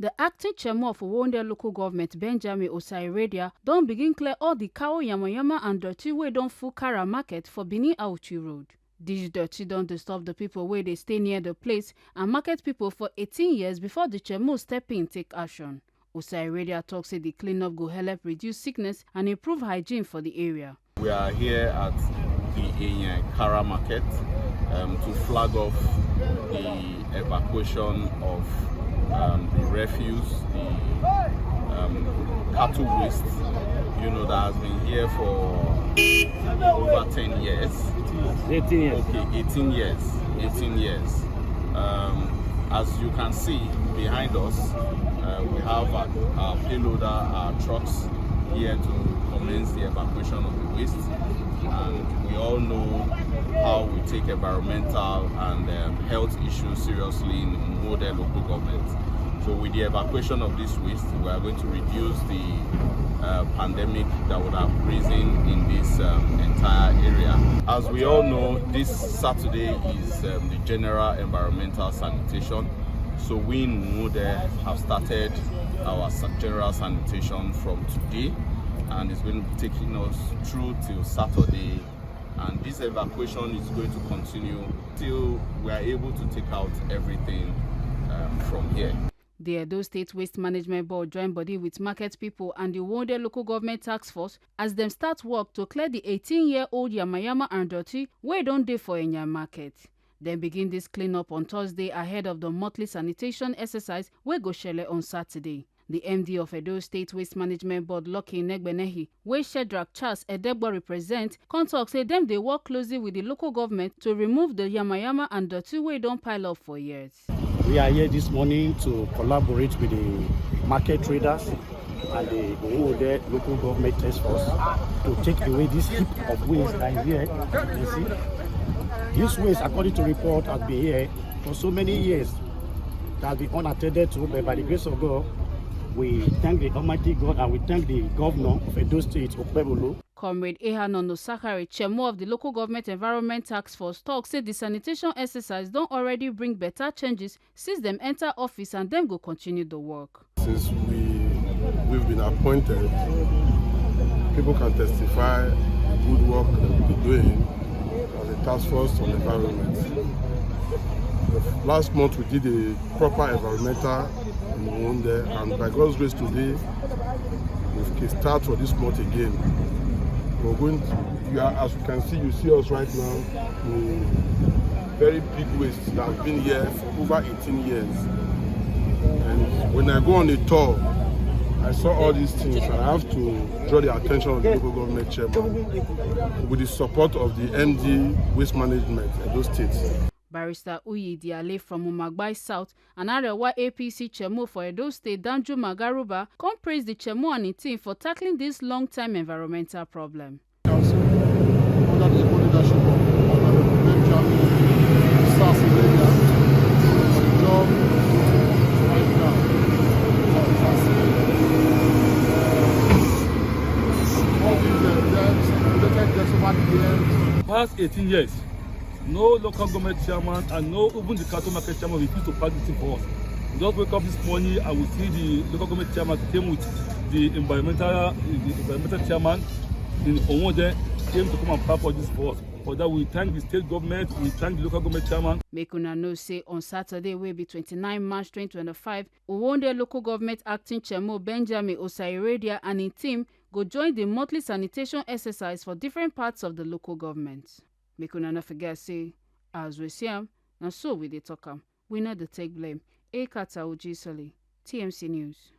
The acting chairman of Uhumwonde local government, Benjamin Osa-Iredia, don't begin clear all the cow yamayama and dirty way don't full Kara market for Benin Auchi Road. This dirty don't disturb the people where they stay near the place and market people for 18 years before the chairman step in take action. Osa-Iredia talks say the cleanup go help reduce sickness and improve hygiene for the area. We are here at the Kara market to flag off the evacuation of the refuse, the cattle waste, that has been here for over 10 years. 18 years. Okay, 18 years. 18 years. As you can see behind us, we have our payloader, our trucks here to commence the evacuation of the waste. And we all know how we take environmental and health issues seriously in Uhumwonde local government. So with the evacuation of this waste, we are going to reduce the pandemic that would have risen in this entire area. As we all know, this Saturday is the general environmental sanitation. So we in Uhumwonde have started our general sanitation from today, and it's going to be taking us through till Saturday. And this evacuation is going to continue till we are able to take out everything from here. The Edo State Waste Management Board joined body with market people and the Uhumwonde Local Government Task Force as them start work to clear the 18-year-old yamayama and dirty wey don dey for Enya market. Then begin this cleanup on Thursday ahead of the monthly sanitation exercise wey go shele on Saturday. The MD of Edo State Waste Management Board, Lucky Negbenehi, wey Shedrack Charles Edegbo represent, come talk say them they work closely with the local government to remove the yamayama and dirty wey don pile up for years. We are here this morning to collaborate with the market traders and the Uhumwonde local government task force to take away this heap of waste that is here. You see, this waste, according to report, has been here for so many years. That has been unattended to, but by the grace of God, we thank the Almighty God and we thank the governor of Edo State, Okpebolo. Comrade Ehanon Osakari, Chairmo of the Local Government Environment Task Force, talk say the sanitation exercise don't already bring better changes since them enter office and them go continue the work. Since we've been appointed, people can testify the good work that we've been doing as a task force on environment. Last month we did a proper environmental in Uhumwonde, and by God's grace today we've started for this month again. We're going to, as you can see, you see us right now, with very big waste that has been here for over 18 years. And when I go on a tour, I saw all these things, and I have to draw the attention of the local government chairman with the support of the MD Waste Management Edo State. Barrister Uhumwonde from Umagbai South and Arewa APC Chairmo for Edo State, Danju Magaruba, come praise the Chairmo and his team for tackling this long-time environmental problem. Council, under the able leadership of Honorable Benjamin Osa-Iredia, for the job right now. All these debts, related debts over the years. Past 18 years. No local government chairman and no even the cattle market chairman refused to pass this thing for us. We just wake up this morning and we see the local government chairman came with the environmental chairman in Uhumwonde came to come and pass for this for us. For that we thank the state government, we thank the local government chairman. Make una know say on Saturday will be 29 March 2025, Uhumwonde local government acting chairman Benjamin Osa-Iredia and his team go join the monthly sanitation exercise for different parts of the local government. Make una not forget say, as we see am, and so we dey talk am. We know the take blame. Ekata Ojisoli, TMC News.